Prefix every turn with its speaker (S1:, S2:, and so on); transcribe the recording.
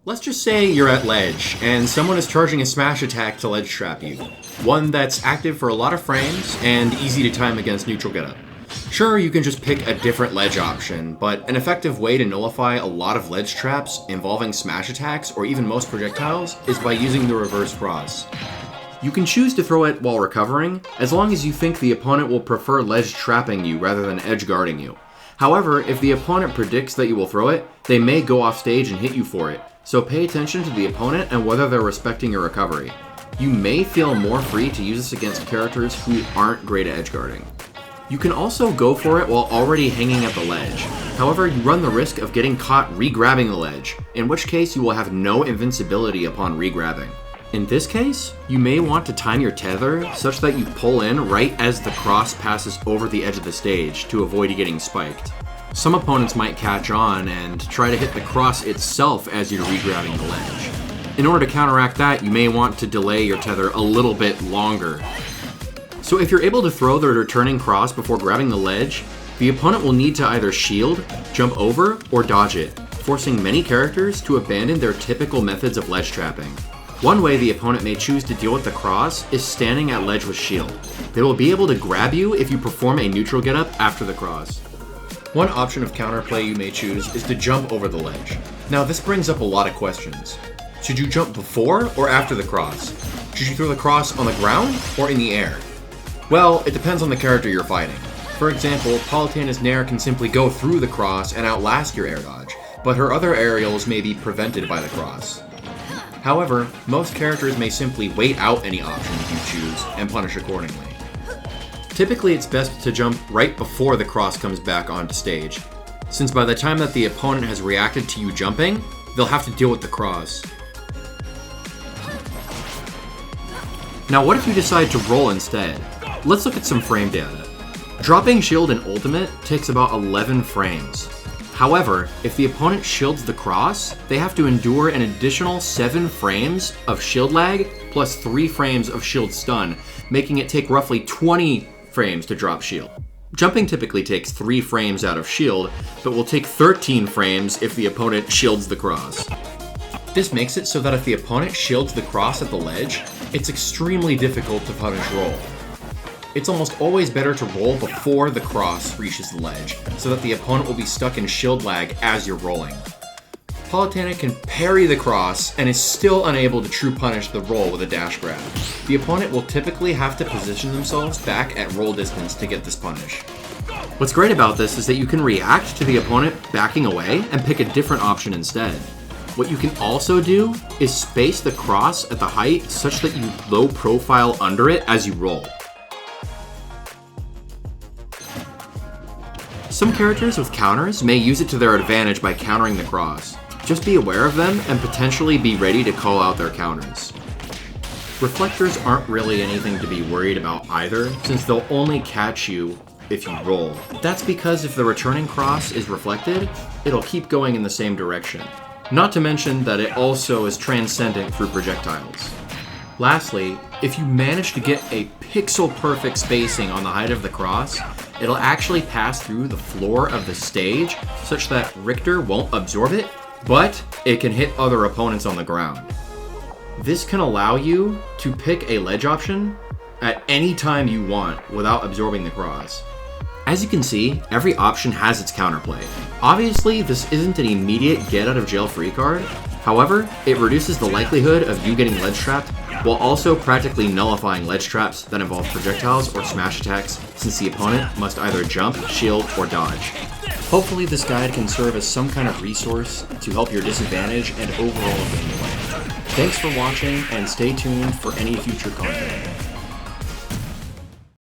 S1: Let's just say you're at ledge, and someone is charging a smash attack to ledge trap you. One that's active for a lot of frames, and easy to time against neutral getup. Sure, you can just pick a different ledge option, but an effective way to nullify a lot of ledge traps involving smash attacks, or even most projectiles, is by using the reverse cross. You can choose to throw it while recovering, as long as you think the opponent will prefer ledge trapping you rather than edge guarding you. However, if the opponent predicts that you will throw it, they may go off stage and hit you for it, so pay attention to the opponent and whether they're respecting your recovery. You may feel more free to use this against characters who aren't great at edge guarding. You can also go for it while already hanging at the ledge. However, you run the risk of getting caught re-grabbing the ledge, in which case you will have no invincibility upon re-grabbing. In this case, you may want to time your tether such that you pull in right as the cross passes over the edge of the stage to avoid getting spiked. Some opponents might catch on and try to hit the cross itself as you're re-grabbing the ledge. In order to counteract that, you may want to delay your tether a little bit longer. So if you're able to throw the returning cross before grabbing the ledge, the opponent will need to either shield, jump over, or dodge it, forcing many characters to abandon their typical methods of ledge trapping. One way the opponent may choose to deal with the cross is standing at ledge with shield. They will be able to grab you if you perform a neutral getup after the cross. One option of counterplay you may choose is to jump over the ledge. Now this brings up a lot of questions. Should you jump before or after the cross? Should you throw the cross on the ground or in the air? Well, it depends on the character you're fighting. For example, Palutena's Nair can simply go through the cross and outlast your air dodge, but her other aerials may be prevented by the cross. However, most characters may simply wait out any options you choose and punish accordingly. Typically, it's best to jump right before the cross comes back onto stage, since by the time that the opponent has reacted to you jumping, they'll have to deal with the cross. Now what if you decide to roll instead? Let's look at some frame data. Dropping shield in Ultimate takes about 11 frames. However, if the opponent shields the cross, they have to endure an additional 7 frames of shield lag plus 3 frames of shield stun, making it take roughly 20 frames to drop shield. Jumping typically takes 3 frames out of shield, but will take 13 frames if the opponent shields the cross. This makes it so that if the opponent shields the cross at the ledge, it's extremely difficult to punish roll. It's almost always better to roll before the cross reaches the ledge, so that the opponent will be stuck in shield lag as you're rolling. Palutena can parry the cross and is still unable to true punish the roll with a dash grab. The opponent will typically have to position themselves back at roll distance to get this punish. What's great about this is that you can react to the opponent backing away and pick a different option instead. What you can also do is space the cross at the height such that you low profile under it as you roll. Some characters with counters may use it to their advantage by countering the cross. Just be aware of them and potentially be ready to call out their counters. Reflectors aren't really anything to be worried about either, since they'll only catch you if you roll. That's because if the returning cross is reflected, it'll keep going in the same direction. Not to mention that it also is transcendent through projectiles. Lastly, if you manage to get a pixel-perfect spacing on the height of the cross, it'll actually pass through the floor of the stage such that Richter won't absorb it, but it can hit other opponents on the ground. This can allow you to pick a ledge option at any time you want without absorbing the cross. As you can see, every option has its counterplay. Obviously, this isn't an immediate get-out-of-jail-free card. However, it reduces the likelihood of you getting ledge trapped while also practically nullifying ledge traps that involve projectiles or smash attacks, since the opponent must either jump, shield, or dodge. Hopefully this guide can serve as some kind of resource to help your disadvantage and overall gameplay. Thanks for watching, and stay tuned for any future content.